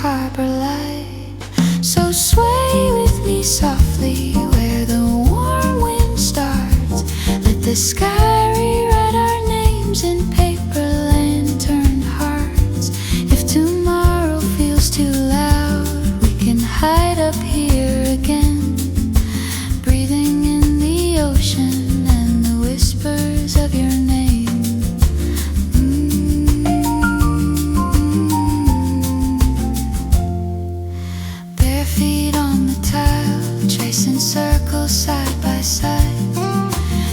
harbor light. So sway with me softly where the warm wind starts. Let the sky rewrite our names in paper lantern hearts. If tomorrow feels too loud, we can hide up here again, breathing in the ocean and the whispers of your name. Bare feet on the tile, tracing circles side by side.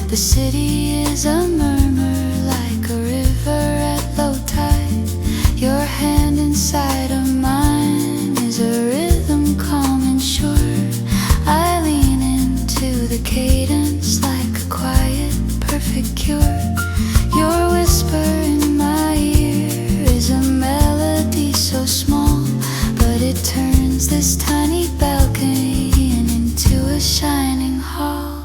The city is a murmur like a river at low tide. Your hand inside of mine is a rhythm calm and sure. I lean into the cadence like a quiet, perfect cure. Your whisper in my ear is a melody so small, but it turns this tiny balcony into a shining hall.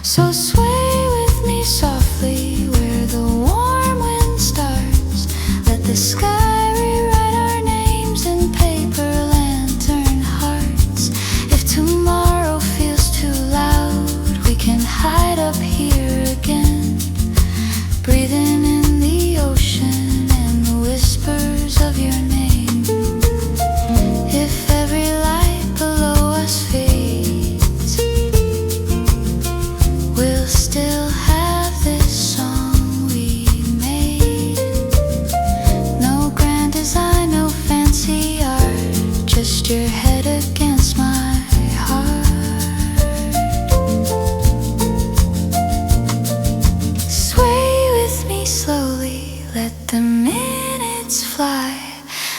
So sway with me softly where the warm wind starts. Let the sky rewrite our names in paper lantern hearts. If tomorrow feels too loud, we can hide up here again, breathing in the ocean and the whispers of your name. If every light below us fades, we'll still have this song we made. No grand design, no fancy art, just your head against my heart. Sway with me slowly, let the minutes fly.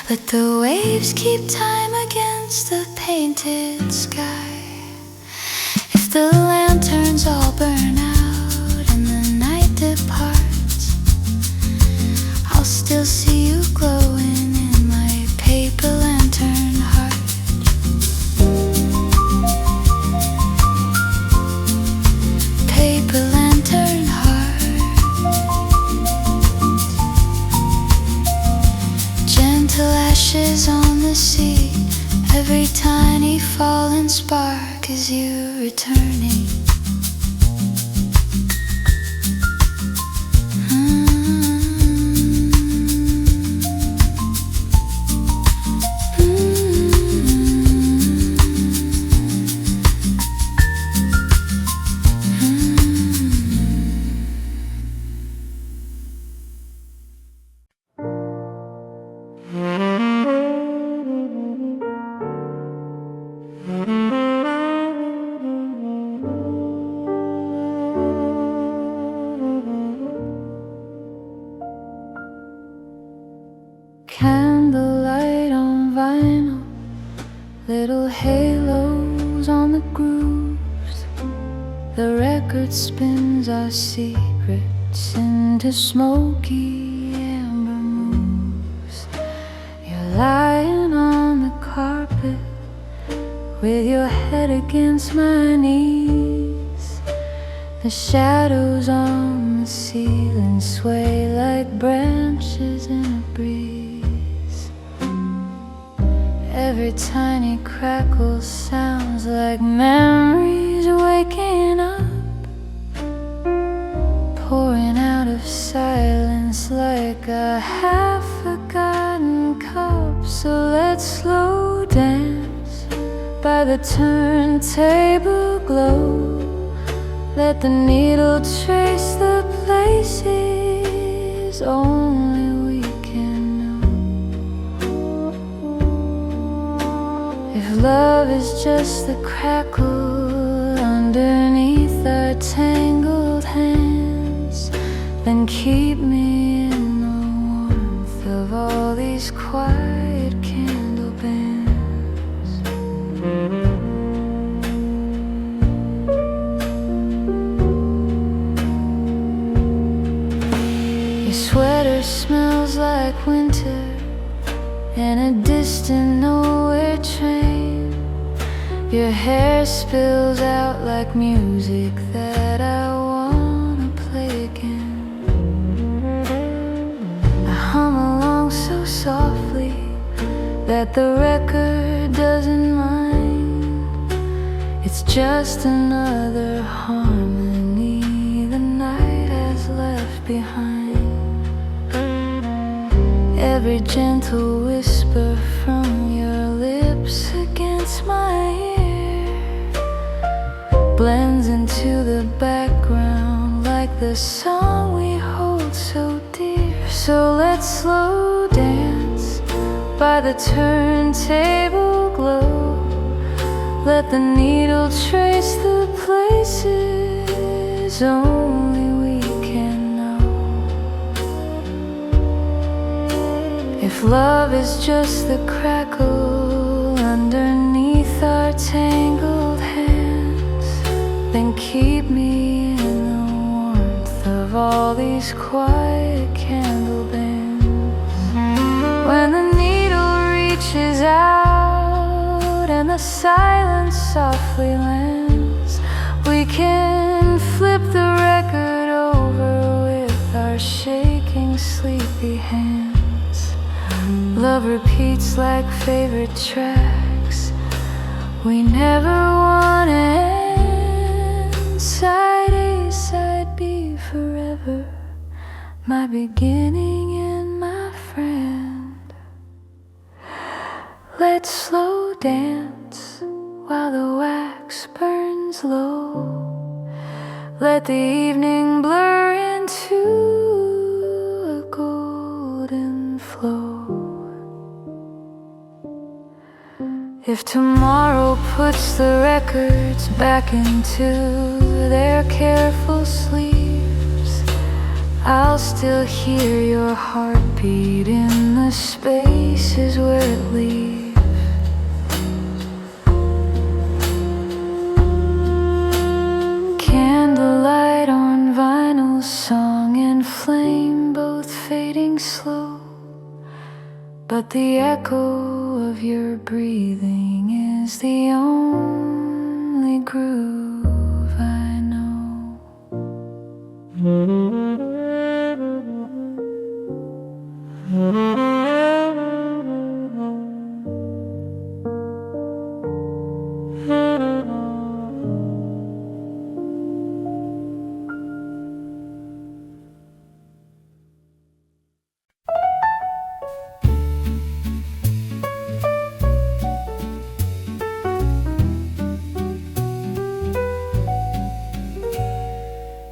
Let the waves keep time against the painted sky. If the lanterns all burn out and the night departs, I'll still see you glowing in my paper lantern heart. Paper lantern heart. Gentle ashes on the sea, every tiny fallen spark is you returning. Candlelight on vinyl, little halos on the grooves. The record spins our secrets into smoky amber moves. You're lying on the carpet with your head against my knees. The shadows on the ceiling sway like branches in a breeze. Every tiny crackle sounds like memories waking up, pouring out of silence like a half-forgotten cup. So let's slow dance by the turntable glow. Let the needle trace the places only we can know. If love is just the crackle underneath our tangled hands, then keep me in the warmth of all these quiet candle bands. Sweater smells like winter in a distant nowhere train. Your hair spills out like music that I wanna play again. I hum along so softly that the record doesn't mind. It's just another harmony the night has left behind. Every gentle whisper from your lips against my ear blends into the background like the song we hold so dear. So let's slow dance by the turntable glow. Let the needle trace the places only we can know. If love is just the crackle underneath our tangled hands, then keep me in the warmth of all these quiet candle bands. When the needle reaches out and the silence softly lands, we can flip the record over with our shaking, sleepy hands. Love repeats like favorite tracks. We never want to end. Side A, side B forever, my beginning and my friend. Let's slow dance while the wax burns low. Let the evening blur into a golden flow. If tomorrow puts the records back into their careful sleeves, I'll still hear your heartbeat in the spaces where it leaves. Candlelight on vinyl, song and flame both fading slow, but the echo of your breathing is the only groove I know.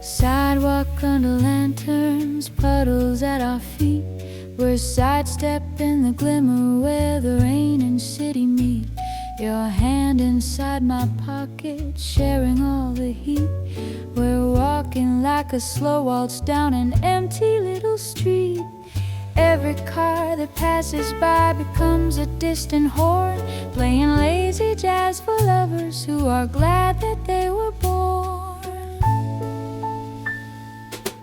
Sidewalk under lanterns, puddles at our feet. We're sidestepping the glimmer where the rain and city meet. Your hand inside my pocket, sharing all the heat. We're walking like a slow waltz down an empty little street. Every car that passes by becomes a distant horn, playing lazy jazz for lovers who are glad that they were born.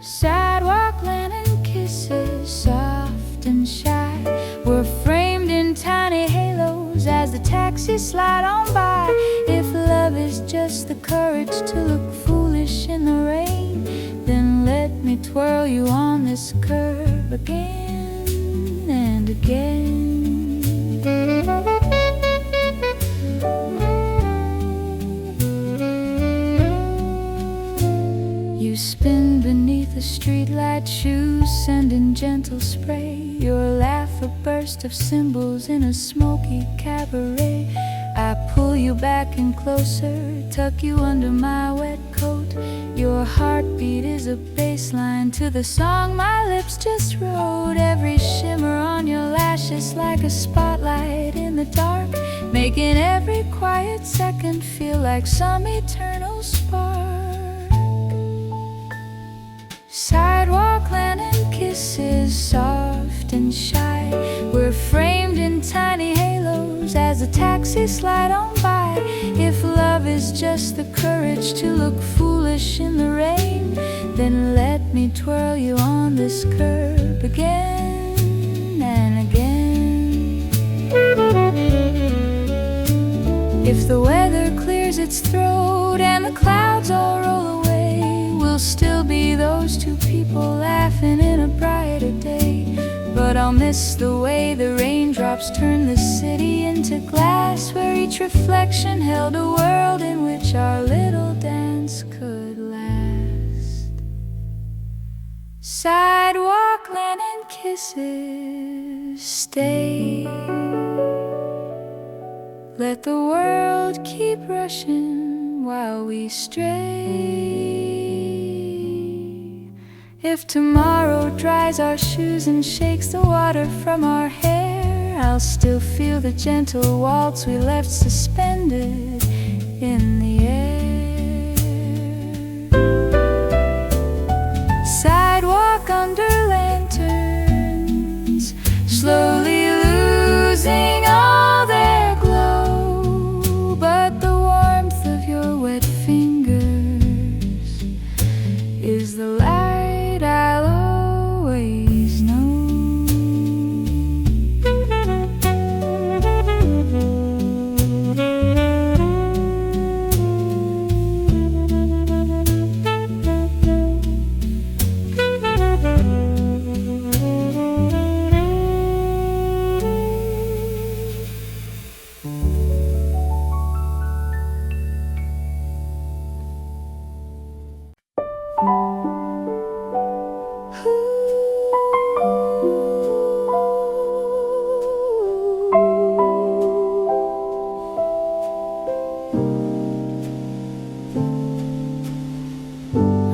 Sidewalk land and kisses, soft and shy. We're framed in tiny halos as the taxis slide on by. If love is just the courage to look foolish in the rain, then let me twirl you on this curb again and again. You spin beneath the streetlight, shoes sending gentle spray. Your laugh a burst of cymbals in a smoky cabaret. I pull you back and closer, tuck you under my wet coat. Your heartbeat is a bass line to the song my lips just wrote. Every shimmer on your lashes like a spotlight in the dark, making every quiet second feel like some eternal spark. Sidewalk land and kisses, soft and shy. We're framed in tiny halos as the taxis slide on by. If love is just the courage to look foolish in the rain, then let me twirl you on this curb again and again. If the weather clears its throat and the clouds all roll away, we'll still be those two people laughing in a brighter day. But but I'll miss the way the raindrops turn the city into glass, where each reflection held a world in which our little dance could last. Sidewalk, land and kisses, stay. Let the world keep rushing while we stray. If tomorrow dries our shoes and shakes the water from our hair, I'll still feel the gentle waltz we left suspended in the air. Sidewalk under lanterns, slowly losing all their glow, but the warmth of your wet fingers is the light I'll always know.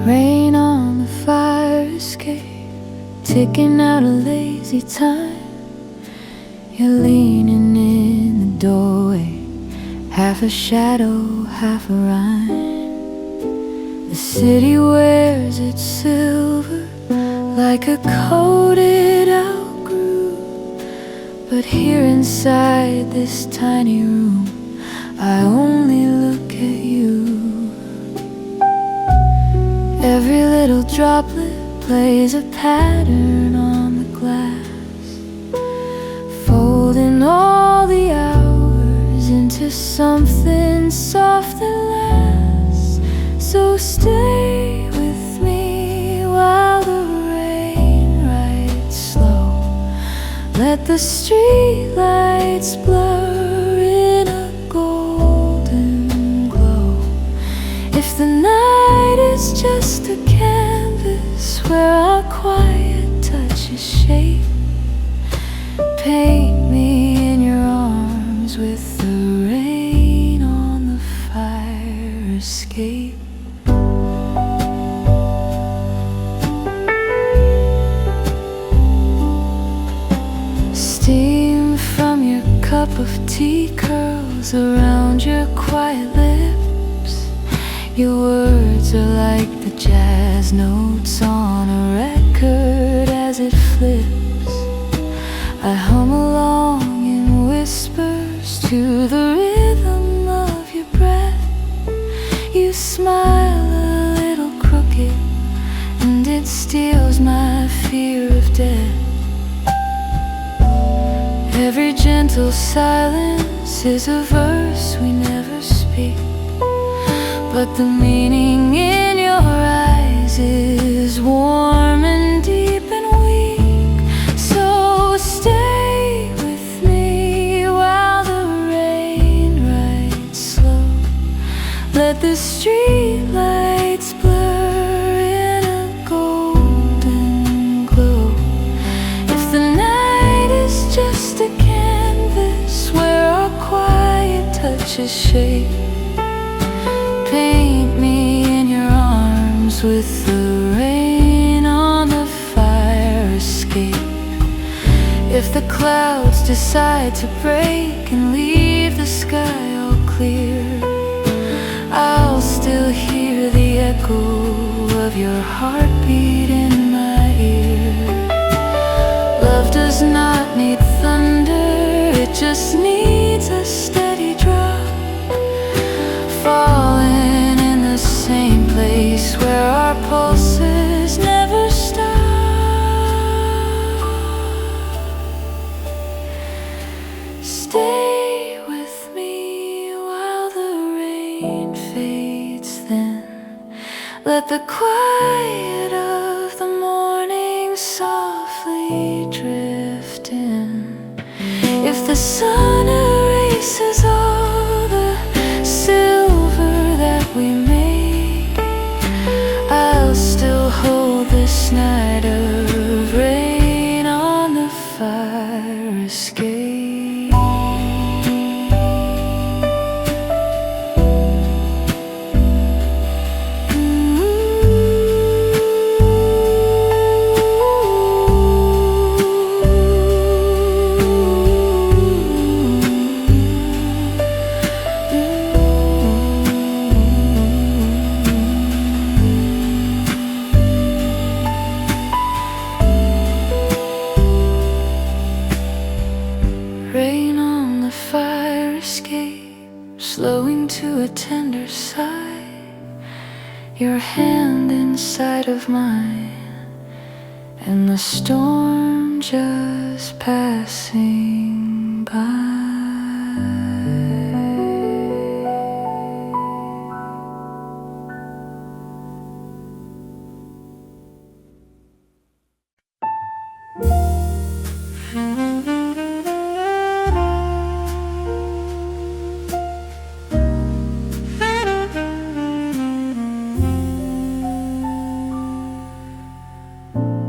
Rain on the fire escape, ticking out a lazy time. You're leaning in the doorway, half a shadow, half a rhyme. The city wears its silver like a coated out groove, but here inside this tiny room, I only look at you. Every little droplet plays a pattern on the glass, folding all the hours into something soft that lasts. So stay with me while the rain rides slow. Let the street lights blur in a golden glow. If the night is just a canvas where our quiet touches shape, paint me in your arms with the rain on the fire escape. Steam from your cup of tea curls around your quiet lips. Your words are like the jazz notes on a record as it flips. I hum along in whispers to the rhythm of your breath. You smile a little crooked, and it steals my fear of death. Every gentle silence is a verse we never speak, but the meaning in your eyes is warm and deep and weak. So stay with me while the rain rides slow. Let the street lights blur in a golden glow. If the night is just a canvas where our quiet touches shape, paint me in your arms with the rain on the fire escape. If the clouds decide to break and leave the sky all clear, I'll still hear the echo of your heartbeat in my ear. Love does not need thunder, it just needs a steady drop, falling in the same place where our pulses never stop. Stay with me while the rain fades thin. Let the quiet of the morning softly drip sun erases all the silver that we made, I'll still hold this night of rain on the fire escape. Rain on the fire escape, slowing to a tender sigh, your hand inside of mine, and the storm just passing by.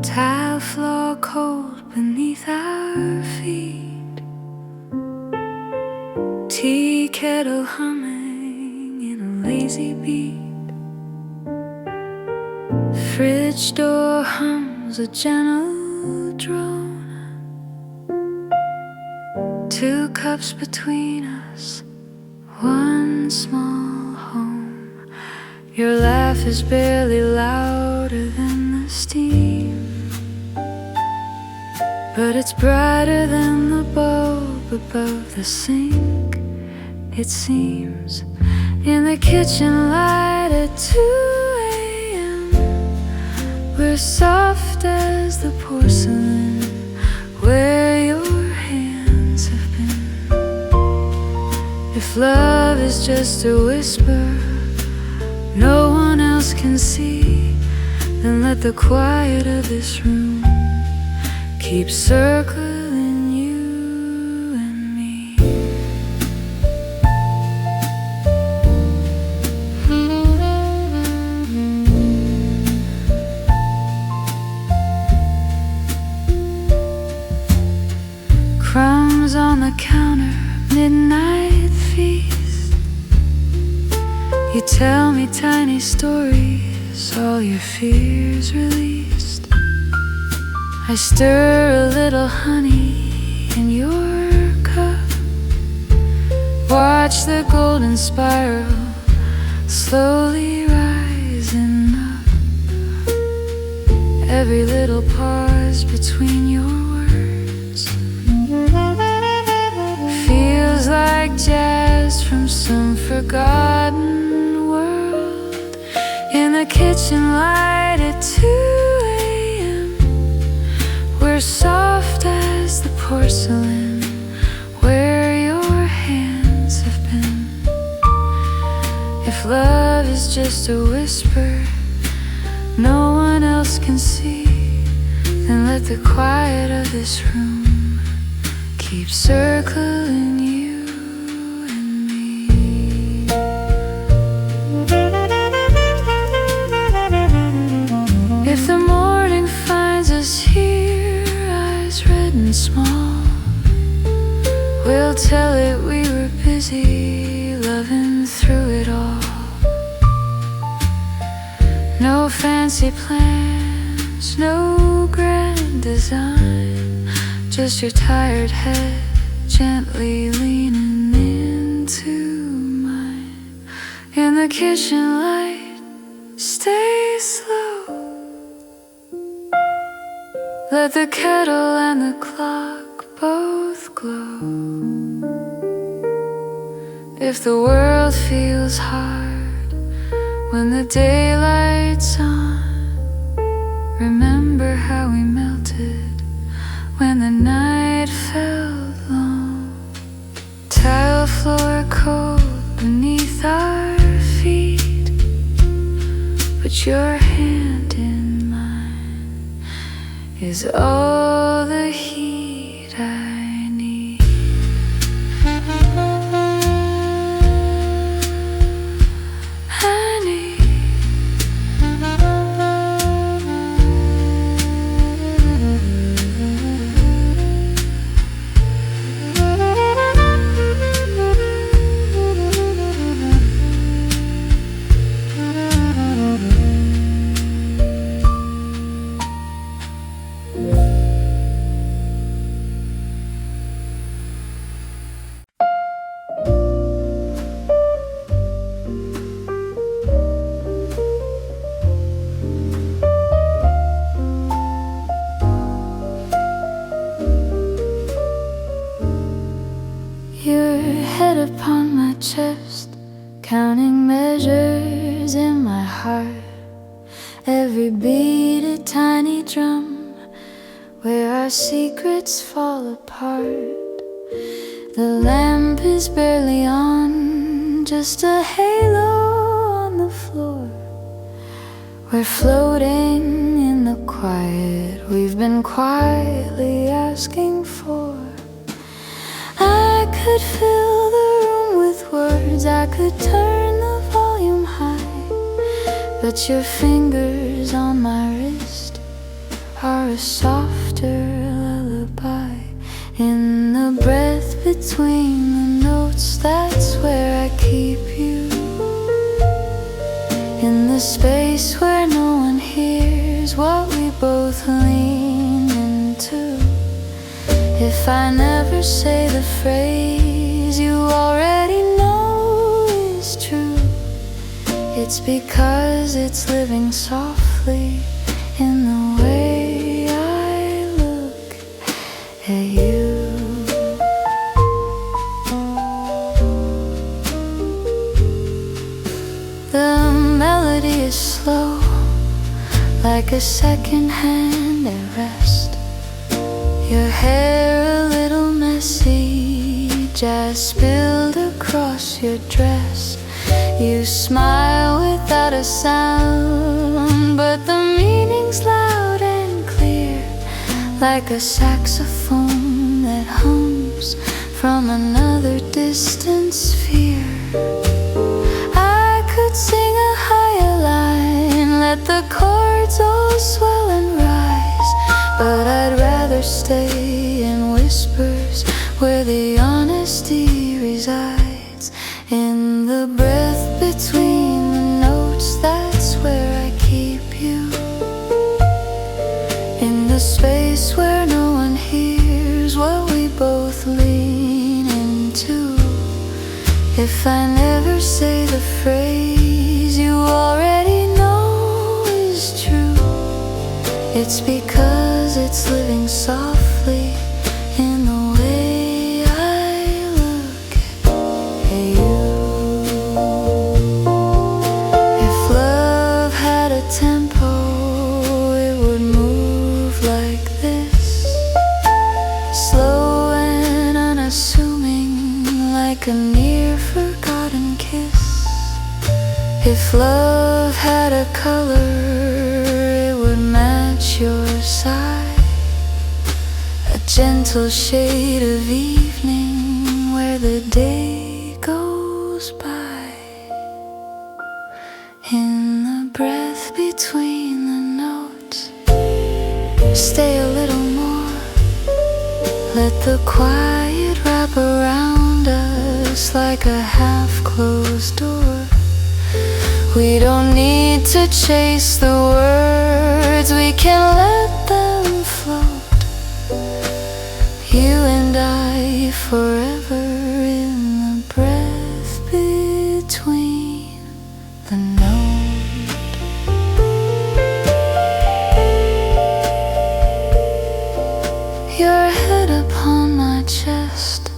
Tile floor cold beneath our feet, tea kettle humming in a lazy beat, fridge door hums a gentle drone, 2 cups between us, 1 small home. Your laugh is barely louder than the steam, but it's brighter than the bulb above the sink, it seems. In the kitchen light at 2 a.m., we're soft as the porcelain where your hands have been. If love is just a whisper no one else can see, then let the quiet of this room keep circling you and me. Crumbs on the counter, midnight feast. You tell me tiny stories, all your fears released. I stir a little honey in your cup, watch the golden spiral slowly rising up. Every little pause between your words feels like jazz from some forgotten world. In the kitchen light at 2 we're soft as the porcelain where your hands have been. If love is just a whisper no one else can see, then let the quiet of this room keep circling you and me. If the morning finds us here, red and small, we'll tell it we were busy loving through it all. No fancy plans, no grand design, just your tired head gently leaning into mine. In the kitchen light, stay slow, let the kettle and the clock both glow. If the world feels hard when the daylight's on, remember how we melted when the night felt long. Tile floor cold beneath our feet, but your hand in mine is all the heat I need. head upon my chest, counting measures in my heart. Every beat a tiny drum, where our secrets fall apart. The lamp is barely on, just a halo on the floor. We're floating in the quiet we've been quietly asking for. I could fill the room with words, I could turn the volume high, but your fingers on my wrist are a softer lullaby. In the breath between the notes, that's where I keep you. In the space where no one hears what we both lean into. If I never say the phrase you already know is true, it's because it's living softly in the way I look at you. The melody is slow, like a second-hand at rest. Your hair a little messy, jazz spilled across your dress. You smile without a sound, but the meaning's loud and clear, like a saxophone that hums from another distant sphere. I could sing a higher line, let the chords all swell and rise, but I'd rather stay in whispers where the honesty resides. In the breath between the notes, that's where I keep you. In the space where no one hears what we both lean into. If I never say the phrase you already know is true, it's because it's living softly in the way I look at you. If love had a tempo, it would move like this, slow and unassuming, like a near forgotten kiss. If love had a color, it would match your side, a gentle shade of evening where the day goes by. In the breath between the notes, stay a little more, let the quiet wrap around us like a half-closed door. We don't need to chase the words, we can let them float. You and I forever in the breath between the note. Your head upon my chest,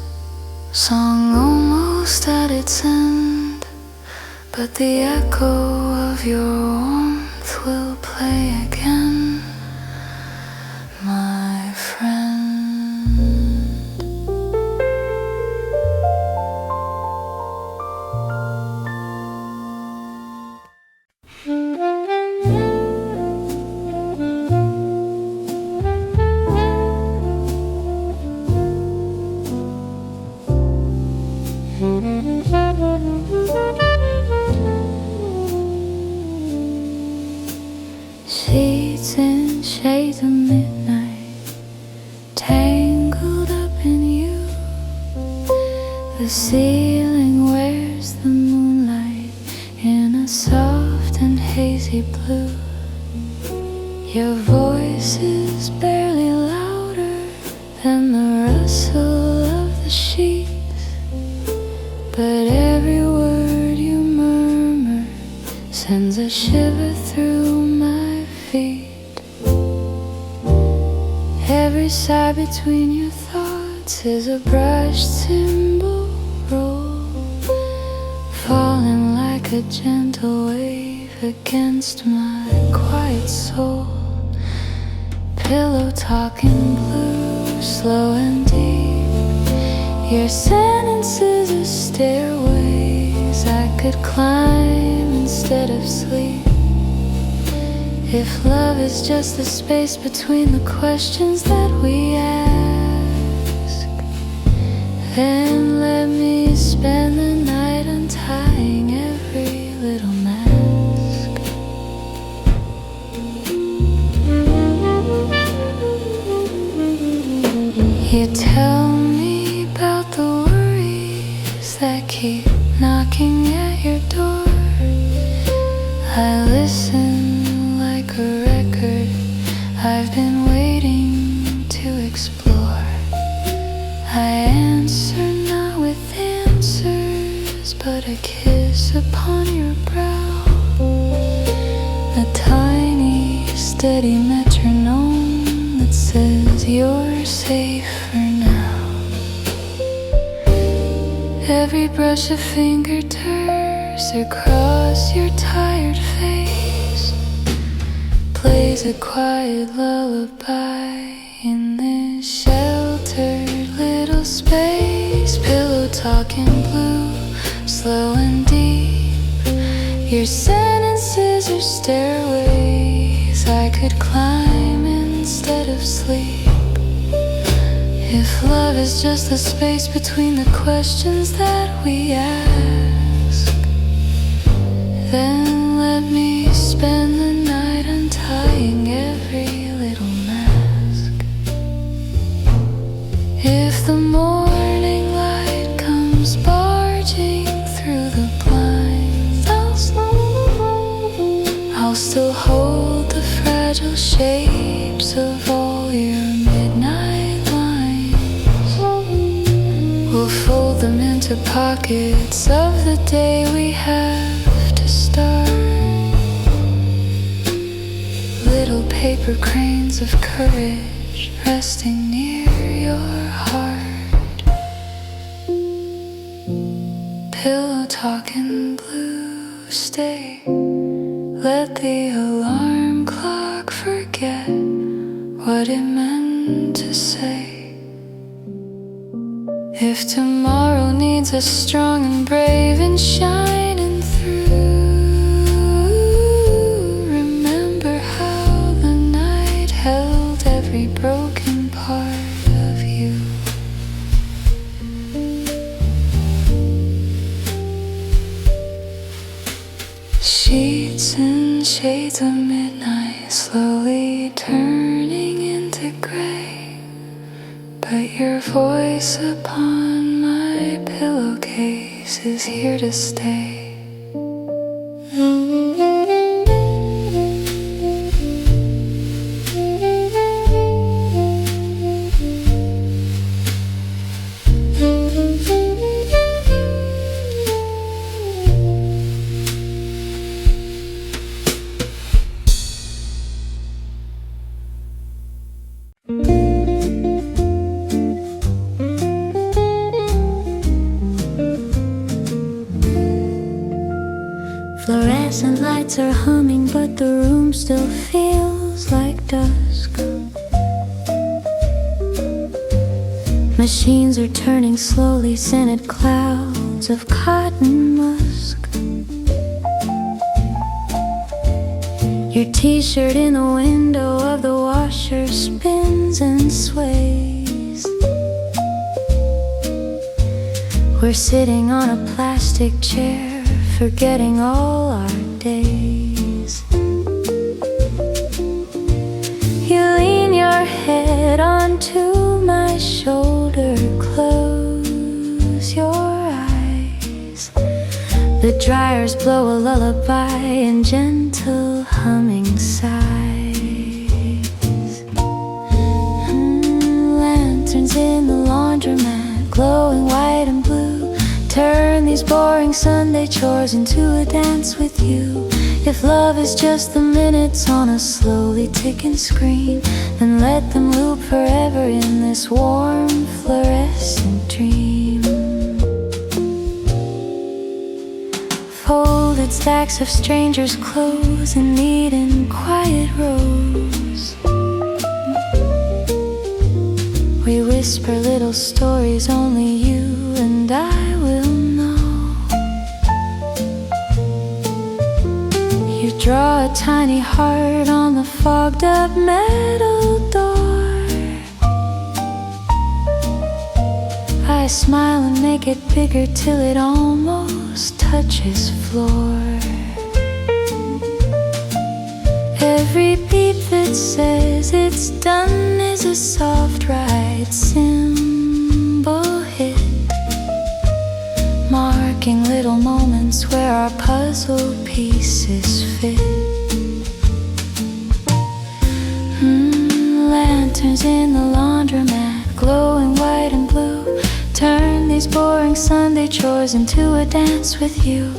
song almost at its end, but the echo of your warmth will play again, my friend. Sheets in shades of midnight, tangled up in you. The ceiling wears the moonlight in a soft and hazy blue. Your voice is barely louder than the rustle of the sheets, but every word you murmur sends a shiver through my feet. Every sigh between your thoughts is a brushed symbol like a gentle wave against my quiet soul. Pillow talking blue, slow and deep. Your sentences are stairways I could climb instead of sleep. If love is just the space between the questions that we ask, then let me spend the night untying every little mask. You tell me about the worries that keep knocking at your door. I listen like a record I've been waiting to explore. I answer not with answers, but a kiss upon your brow, a tiny steady metronome that says you're safe for now. Every brush a finger tears across your tired face plays a quiet lullaby in this sheltered little space. Pillow talking blue, slow and deep. Your sentences are stairways I could climb instead of sleep. If love is just the space between the questions that we ask, then let me spend the night untying every little mask. If the morning light comes barging through the blinds, I'll still hold the fragile shapes of all your midnight lines. We'll fold them into pockets of the day we have to start. Little paper cranes of courage resting near your heart. Pillow talking blue, stay. Let the alarm clock forget what it meant to say. If tomorrow needs us strong and brave and shining through, remember how the night held every broken part of you. Sheets and shades of midnight slowly turning into gray, but your voice upon my pillowcase is here to stay. Fluorescent lights are humming, but the room still feels like dusk. Machines are turning slowly, scented clouds of cotton musk. Your t-shirt in the window of the washer spins and sways. We're sitting on a plastic chair, forgetting all our days. You lean your head onto my shoulder, close your eyes. The dryers blow a lullaby in gentle humming sighs. Lanterns in the laundromat, glowing white and blue, turn these boring Sunday chores into a dance with you. If love is just the minutes on a slowly ticking screen, then let them loop forever in this warm fluorescent dream. Folded folded stacks of strangers' clothes and neat in quiet rows. We whisper little stories only you and I will know. You draw a tiny heart on the fogged up metal door. I smile and make it bigger till it almost touches floor. Every beep that says it's done is a soft right cymbal hit, marking little moments where our puzzle pieces fit. Lanterns in the laundromat, glowing white and blue, turn these boring Sunday chores into a dance with you.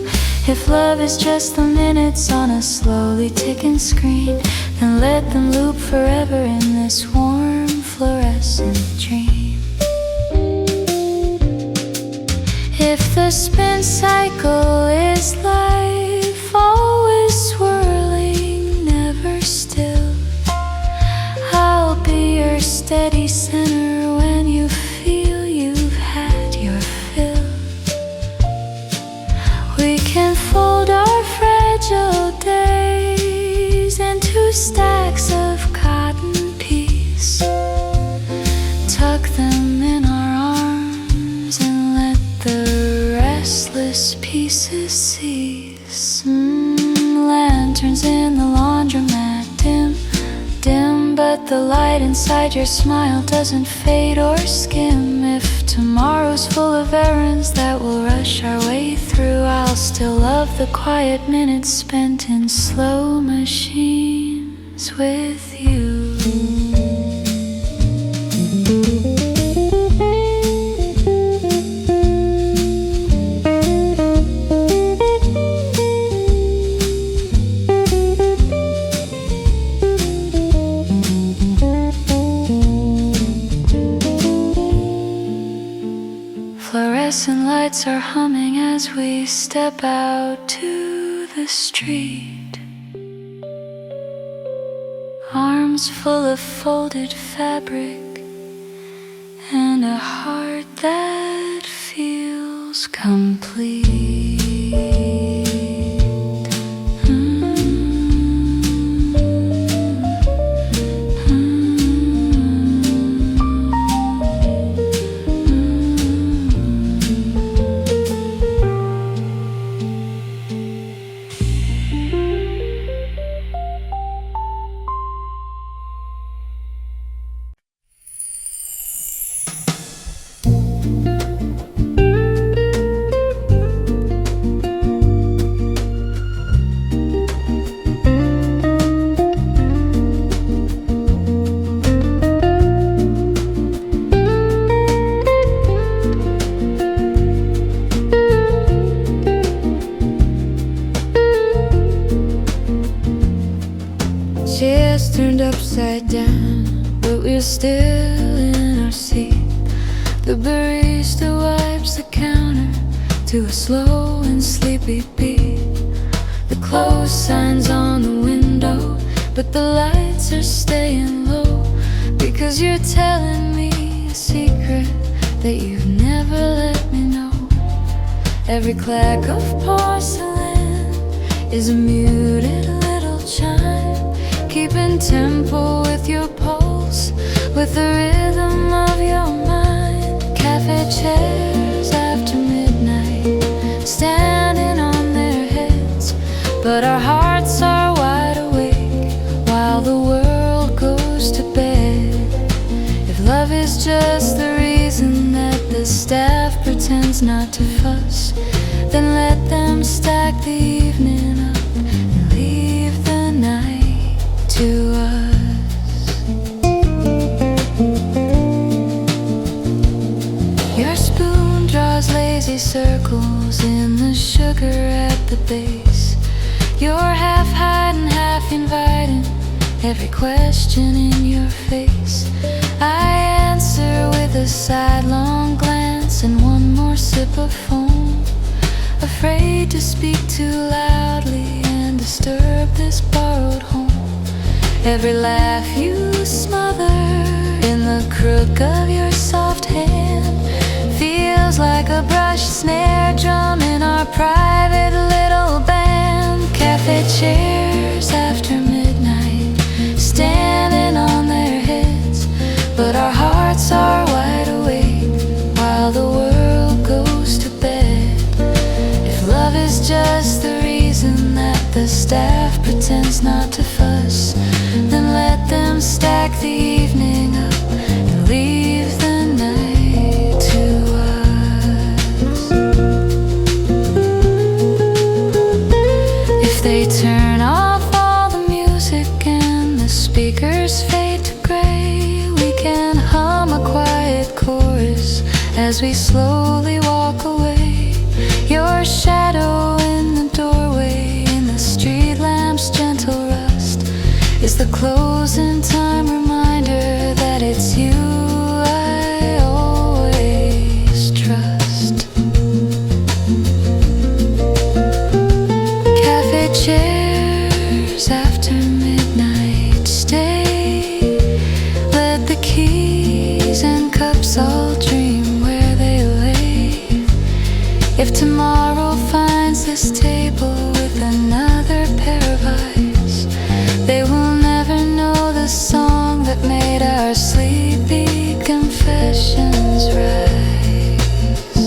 If love is just the minutes on a slowly ticking screen, then let them loop forever in this warm fluorescent dream. If the spin cycle is life, always swirling, never still, I'll be your steady center when you feel you've had your fill. We can fold our fragile days into stacks of cotton peas, tuck them in our arms and let the restless pieces cease. Lanterns in the laundromat, dim, dim, but the light inside your smile doesn't fade or skim. If tomorrow's full of errands that will rush our way through, I'll still love the quiet minutes spent in slow machines with you. Fluorescent lights are humming as we step out to the street. Arms full of folded fabric and a heart that feels complete. Chairs turned upside down, but we're still in our seat. The barista wipes the counter to a slow and sleepy beat. The close signs on the window, but the lights are staying low, because you're telling me a secret that you've never let me know. Every clack of porcelain is a muted little chime, keeping tempo with your pulse, with the rhythm of your mind. Cafe chairs after midnight, standing on their heads, but our hearts are wide awake while the world goes to bed. If love is just the reason that the staff pretends not to fuss, then let them stack the evening up and leave the night to us. Your spoon draws lazy circles in the sugar at the base. You're half hiding, half inviting every question in your face. I answer with a sidelong glance and one more sip of foam. afraid to speak too loudly and disturb this borrowed home. Every laugh you smother in the crook of your soft hand feels like a brushed snare drum in our private little band. Cafe chairs after midnight, standing on their heads, but our hearts are wide awake while the world goes to bed. If love is just the reason that the staff pretends not to fuss, then let them stack the evening up and leave the night to us. If they turn off all the music and the speakers fade to gray, we can hum a quiet chorus as we slowly walk away. Your shadow in the doorway, in the street lamp's gentle rust, is the closing time reminder that it's you I always trust. Cafe chairs after midnight, stay. Let the keys and cups all dream where they lay. If tomorrow finds this table with another pair of eyes, they will never know the song that made our sleepy confessions rise.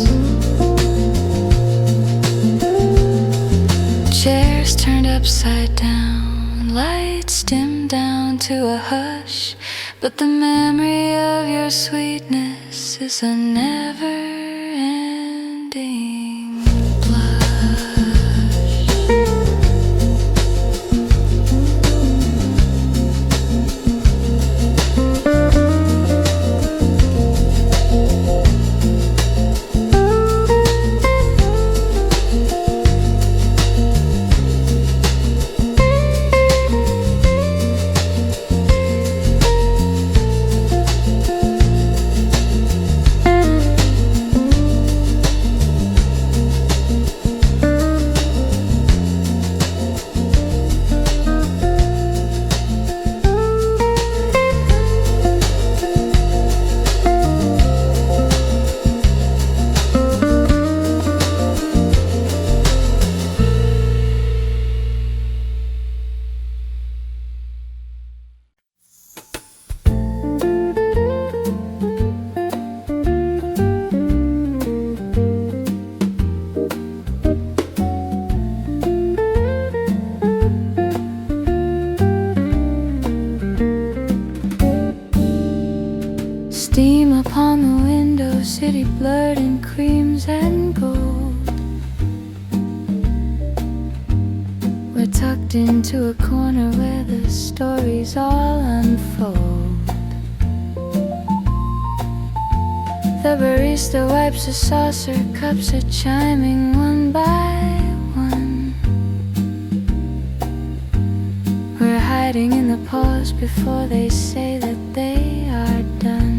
Chairs turned upside down, lights dimmed down to a hush, but the memory of your sweetness is a never-ending blush. Steam upon the window, city blurred in creams and gold. We're tucked into a corner where the stories all unfold. The barista wipes a saucer, cups are chiming one by one. We're hiding in the pause before they say that they are done.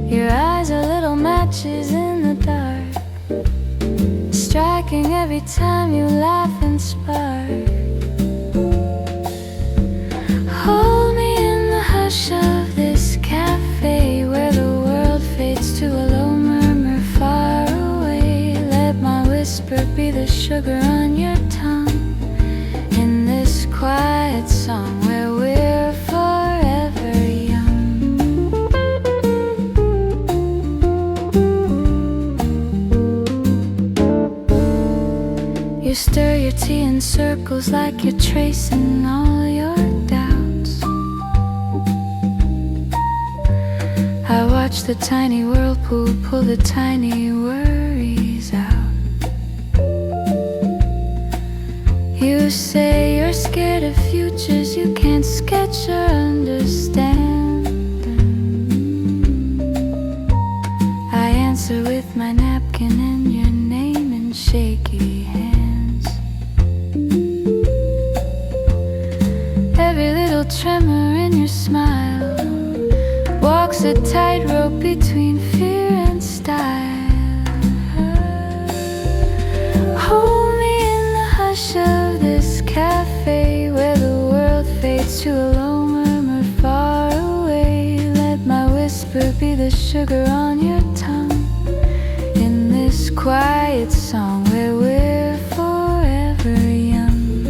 Your eyes are little matches in the dark, striking every time you laugh and spark. Hold me in the hush of this cafe where the world fades to a low murmur far away. Let my whisper be the sugar on your tongue in this quiet song where we're forever young. You stir your tea in circles like you're tracing all your doubts. I watch the tiny whirlpool pull the tiny worries out. You say you're scared of futures you can't sketch or understand. I answer with my napkin and your name in shaky hands. Every little tremor in your smile walks a tightrope between fear and style. sugar on your tongue in this quiet song where we're forever young.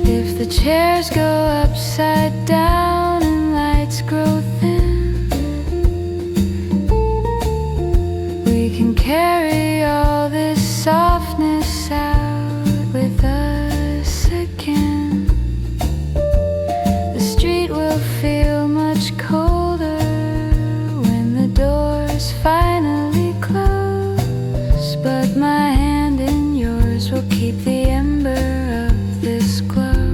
If the chairs go upside down and lights grow thin, we can carry all this softness out with us again. The street will feel much colder when the doors finally close, but my hand in yours will keep the ember of this glow.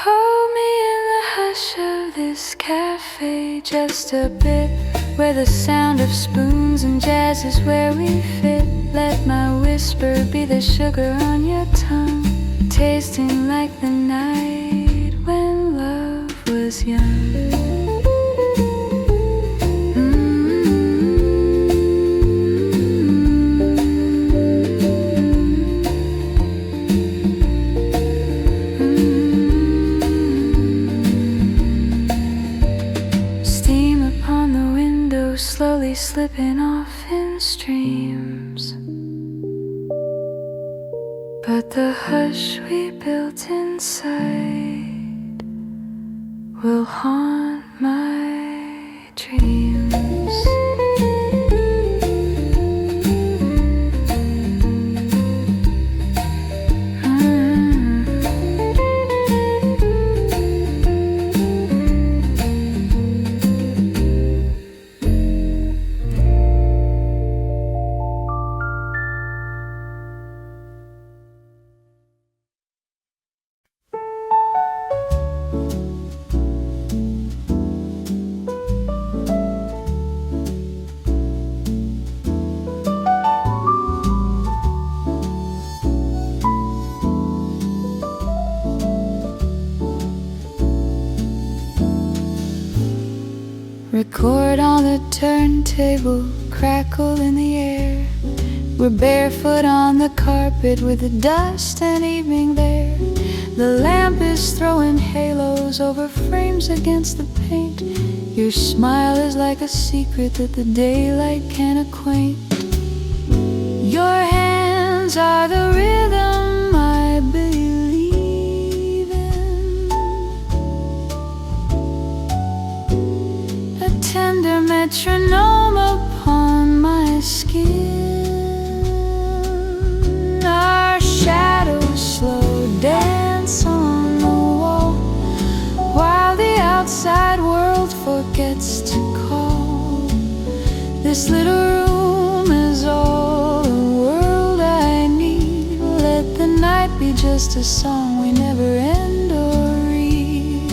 Hold me in the hush of this cafe just a bit, where the sound of spoons and jazz is where we fit. Let my whisper be the sugar on your tongue, tasting like the night when love was young. Steam upon the window, slowly slipping off in streams, but the hush we built inside will haunt my dreams. Record on the turntable, crackle in the air. We're barefoot on the carpet with the dust and evening there. The lamp is throwing halos over frames against the paint. Your smile is like a secret that the daylight can't acquaint. Your hands are the rhythm I believe in, a tender metronome upon my skin. Our shadows slow dance on the wall while the outside world forgets to call. This little room is all the world I need. Let the night be just a song we never end or read.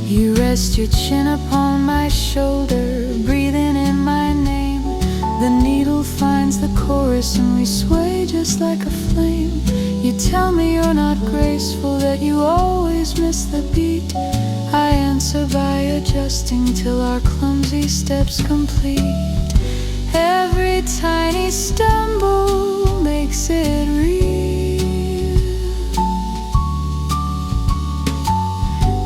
You rest your chin upon my shoulder, breathing in my name. The needle finds the chorus and we sway just like a flame. You tell me you're not graceful, that you always miss the beat. I answer by adjusting till our clumsy steps complete. Every tiny stumble makes it real,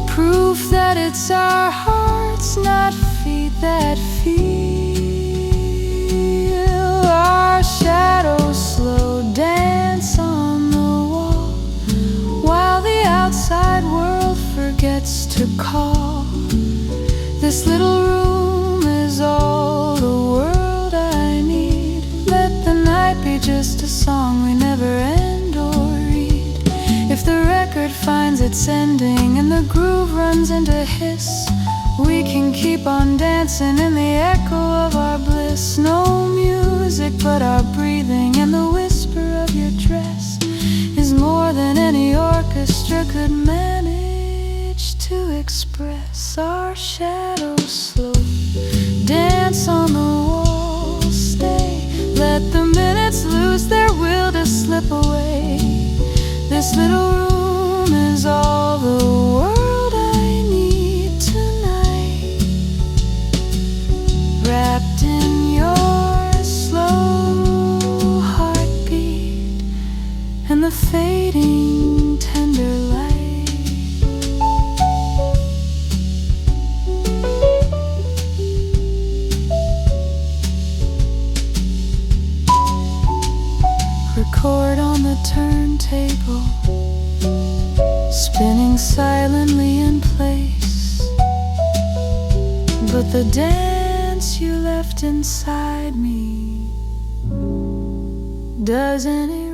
proof that it's our hearts, not feet, that feel. Our shadows slow dance on the wall while the outside world forgets to call. This little room is all the world I need. Let the night be just a song we never end or read. If the record finds its ending and the groove runs into hiss, we can keep on dancing in the echo of our bliss. No music but our breathing and the whisper of your dress is more than any orchestra could manage to express. Our shadows slow dance on the wall, stay. Let the minutes lose their will to slip away. This little room is all the world I need tonight, wrapped in your slow heartbeat. and the fading tender light. Record on the turntable, spinning silently in place. But the dance you left inside me doesn't erase.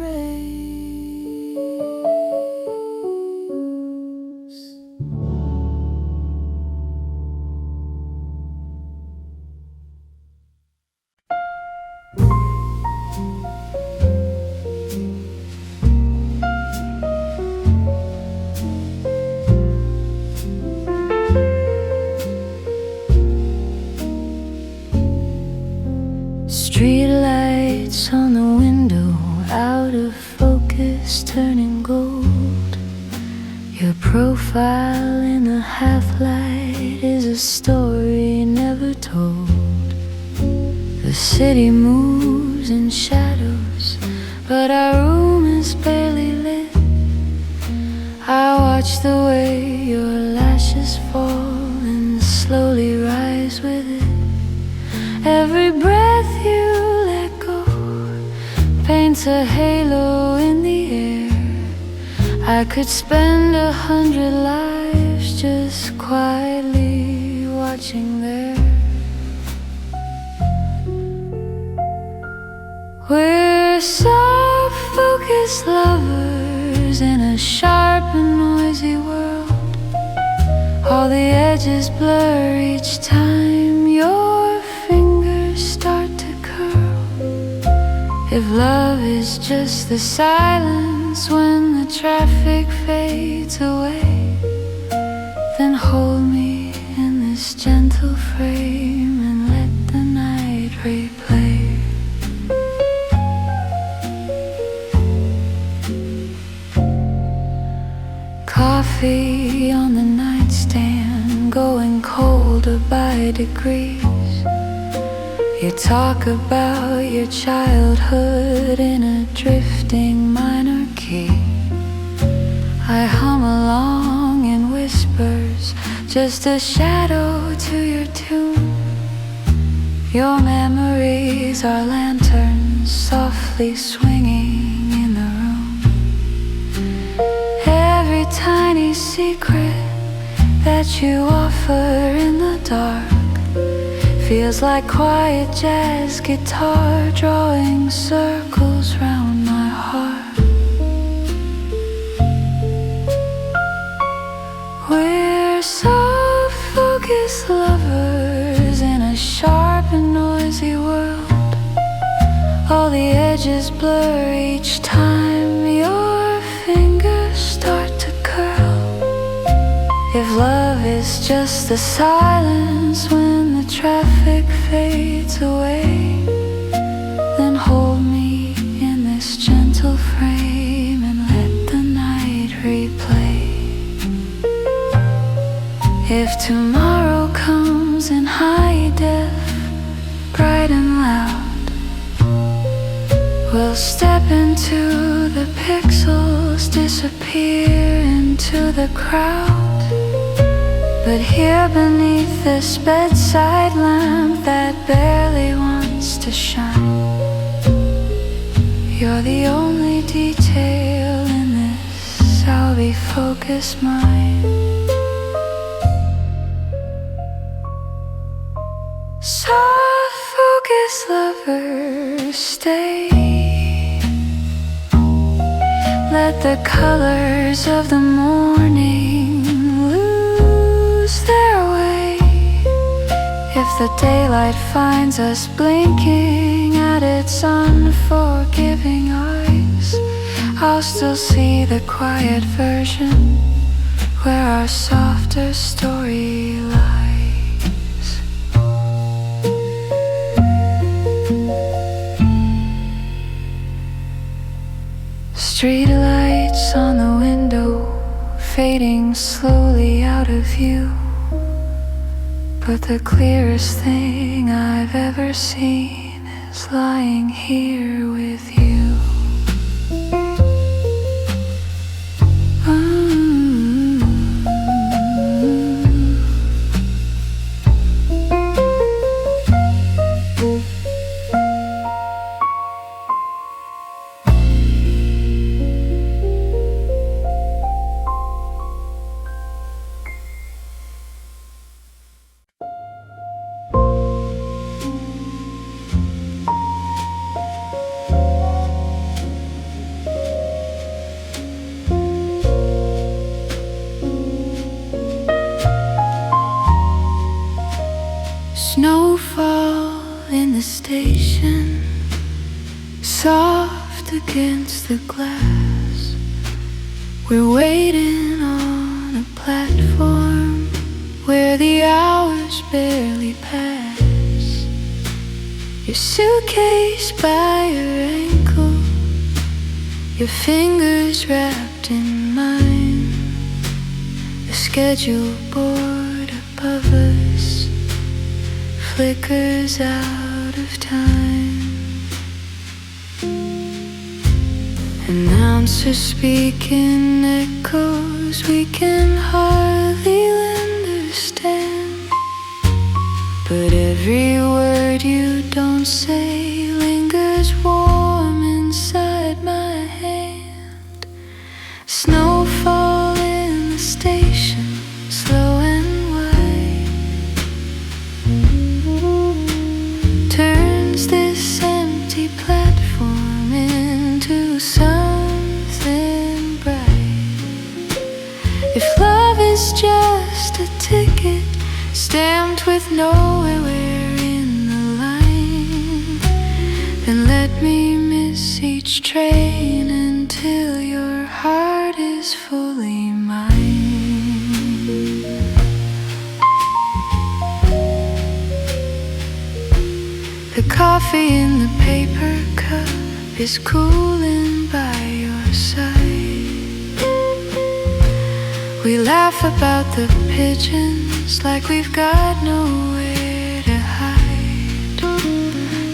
Street lights on the window, out of focus, turning gold. Your profile in the half-light is a story never told. The city moves in shadows, but our room is barely lit. I watch the way your lashes fall and slowly rise with it. Every breath you let go paints a halo in the air. I could spend 100 lives just quietly watching there. We're soft focused lovers in a sharp and noisy world. All the edges blur each time your fingers start to curl. If love is just the silence when the traffic fades away, then hold me in this gentle frame and let the night replay. Coffee on the nightstand, going colder by degrees. You talk about your childhood in a drifting minor key. I hum along in whispers, just a shadow to your tune. Your memories are lanterns softly swinging in the room. Every tiny secret that you offer in the dark feels like quiet jazz guitar drawing circles round my heart. We're soft focused lovers in a sharp and noisy world. All the edges blur each time your fingers start to curl. If love is just the silence when the traffic fades away, then hold me in this gentle frame and let the night replay. If tomorrow comes in high def, bright and loud, we'll step into the pixels, disappear into the crowd. But here beneath this bedside lamp that barely wants to shine, you're the only detail in this I'll be focused mind. Soft focused lovers, stay. Let the colors of the morning their way. If the daylight finds us blinking at its unforgiving eyes, I'll still see the quiet version where our softer story lies. Street lights on the window, fading slowly out of view. But the clearest thing I've ever seen is lying here with you. against the glass. We're waiting on a platform where the hours barely pass. Your suitcase by your ankle, your fingers wrapped in mine. The schedule board above us flickers out of time. Announcers speaking echoes we can hardly understand, but every word you don't say lingers warm inside my hand. Snowfall in the station, slow and wide, turns this empty platform into something bright. If love is just a ticket stamped with nowhere in the line, then let me miss each train until your heart is fully mine. The coffee in the paper cup is cooling by your side. We laugh about the pigeons like we've got nowhere to hide.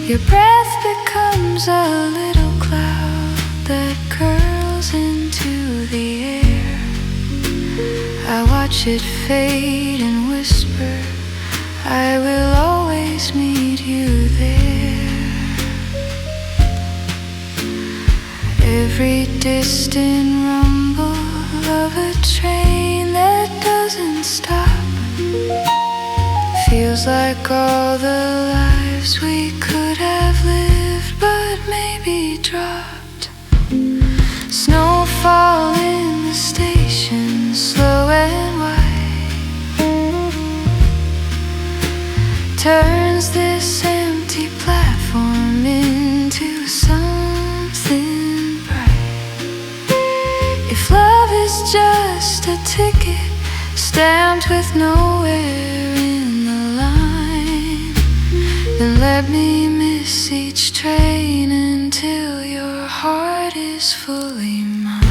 Your breath becomes a little cloud that curls into the air. I watch it fade and whisper, I will always meet you there. Every distant rumble of a train that doesn't stop feels like all the lives we could have lived but maybe dropped. Snowfall in the station, slow and wide, turns this empty platform into something bright. If love is just a ticket stamped with nowhere in the line, then let me miss each train until your heart is fully mine.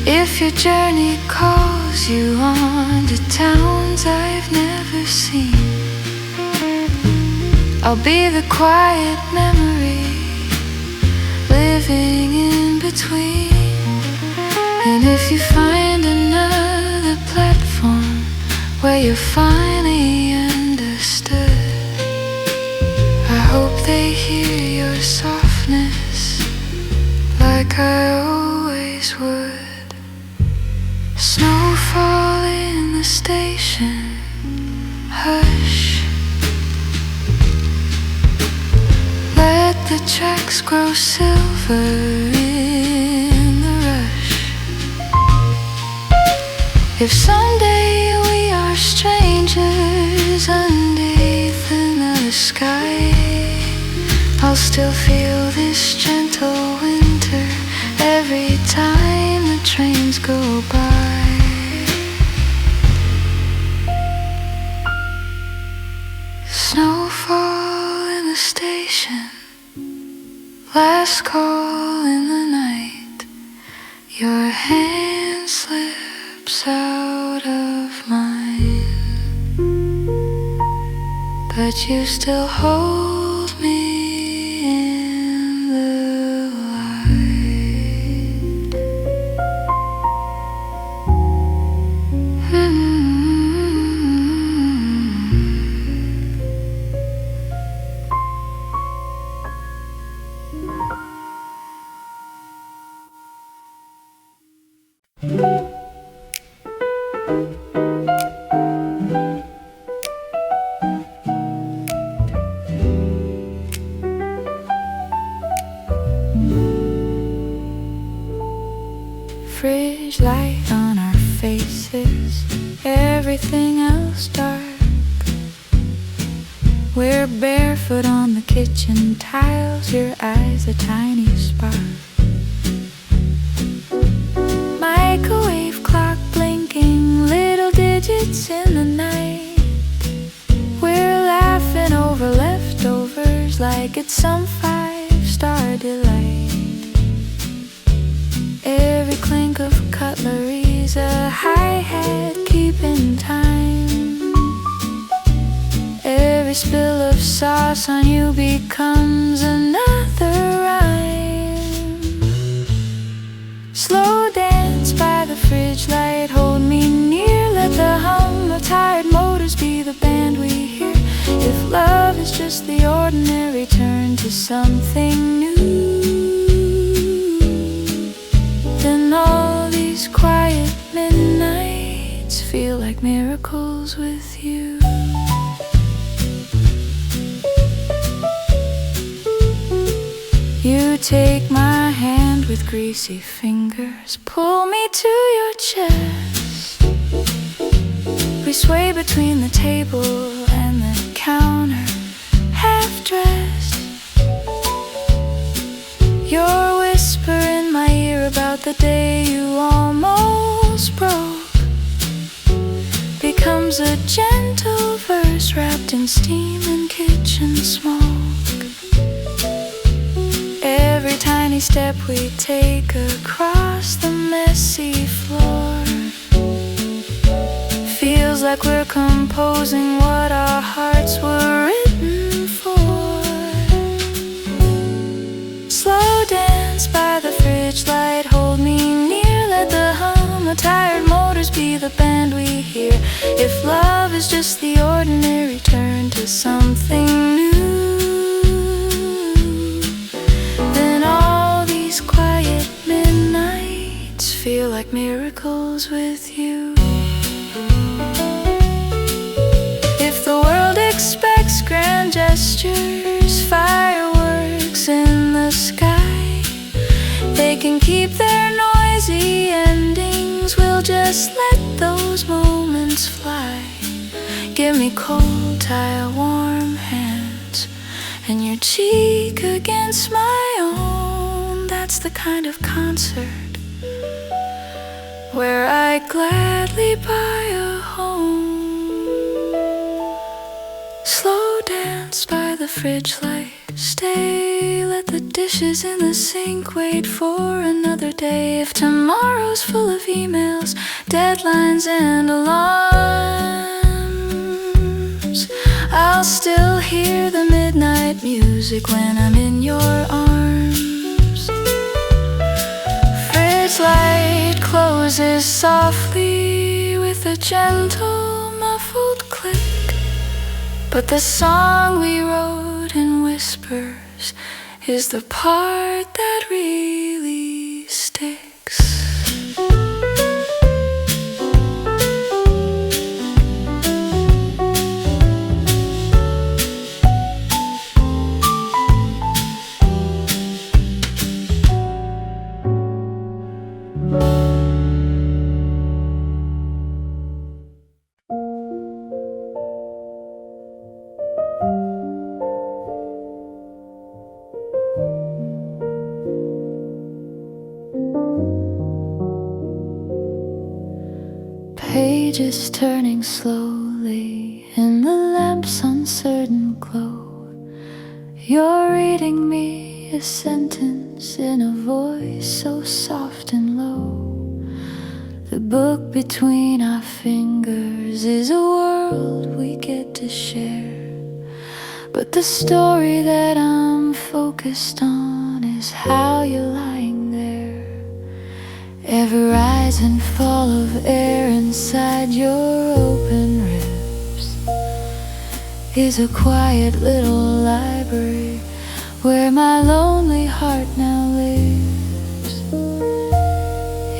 If your journey calls you on to towns I've never seen, I'll be the quiet memory living in between. And if you find another platform where you're finally understood, I hope they hear your softness like I always would. Snowfall in the station, hush. Let the tracks grow silver in the rush. If someday we are strangers underneath another sky, I'll still feel this gentle winter every time the trains go by. Snowfall in the station, last call in the night. Your hand slips out of mine, but you still hold me in the light. Fridge light on our faces, everything else dark. We're barefoot on the kitchen tiles, your eyes a tiny spark. Microwave clock blinking, little digits in the night. We're laughing over leftovers like it's some five-star delight. Every clink of cutlery's a hi-hat keeping time. Every spill of sauce on you becomes another rhyme. Slow dance by the fridge light, hold me near, let the hum of tired motors be the band we hear. If love is just the ordinary, turn to something new. Then all these quiet midnights feel like miracles with you. You take my hand with greasy fingers, pull me to your chest. We sway between the table and the counter, half dressed. Your whisper in my ear about the day you almost broke becomes a gentle verse wrapped in steam and kitchen smoke. Every tiny step we take across the messy floor feels like we're composing what our hearts were written for. Slow dance by the fridge light, hold me near, let the hum of tired motors be the band we hear. If love is just the ordinary, turn to something new. Quiet midnights feel like miracles with you. If the world expects grand gestures, fireworks in the sky, they can keep their noisy endings, we'll just let those moments fly. Give me cold, tile warm hands, and your cheek against my own. That's the kind of concert where I gladly buy a home. Slow dance by the fridge light, stay, let the dishes in the sink wait for another day. If tomorrow's full of emails, deadlines and alarms, I'll still hear the midnight music when I'm in your arms. Light closes softly with a gentle muffled click, but the song we wrote in whispers is the part that really sticks. Pages turning slowly in the lamp's uncertain glow. You're reading me a sentence in a voice so soft and low. The book between our fingers is a world we get to share, but the story that I'm focused on is how you're lying there. Every rise and fall of air inside your open ribs is a quiet little library where my lonely heart now lives.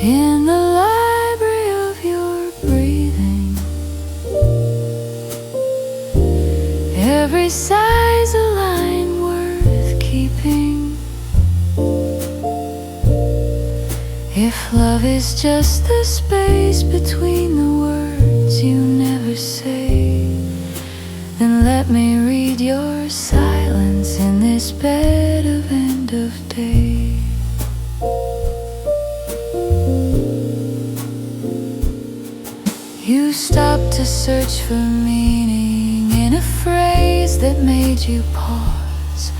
In the library of your breathing, every sigh's a line worth keeping. If love is just the space between the words you never say, then let let me read your silence in this bed of end of day. You stopped to search for meaning in a phrase that made you pause.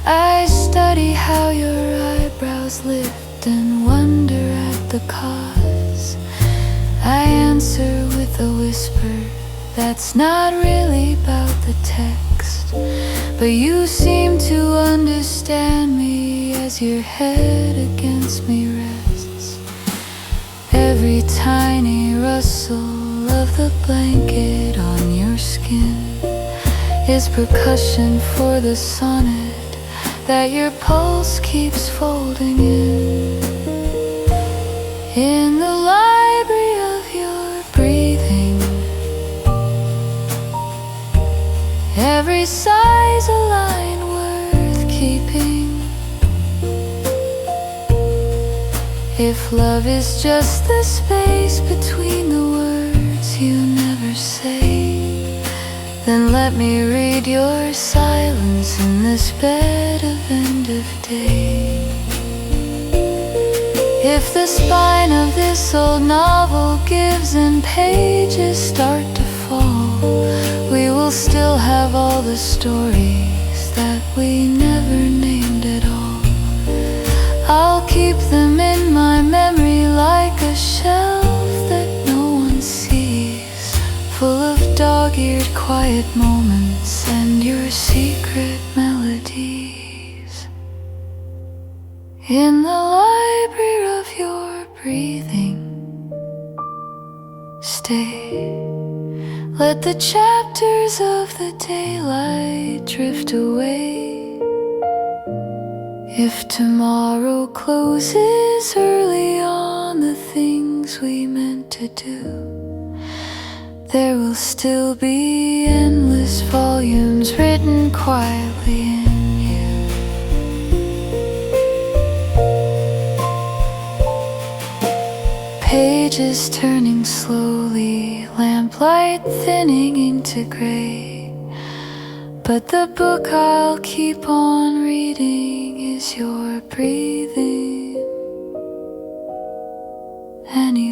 I study how your eyebrows lift and wonder at the cause. I answer with a whisper that's not really about the text, but you seem to understand me as your head against me rests. Every tiny rustle of the blanket on your skin is percussion for the sonnet that your pulse keeps folding in. In the library of your breathing, every sigh's a line worth keeping. If love is just the space between the words you never say, then let me read your silence in this bed of end of day. If the spine of this old novel gives and pages start to fall, we will still have all the stories that we never named at all. I'll keep them in my memory like a shelf that no one sees, full of dog-eared quiet moments and your secret melodies. In the library of your breathing, stay. Let the chapters of the daylight drift away. If tomorrow closes early on the things we meant to do, there will still be endless volumes written quietly in you. Pages turning slowly, lamplight thinning into gray, but the book I'll keep on reading is your breathing anyway.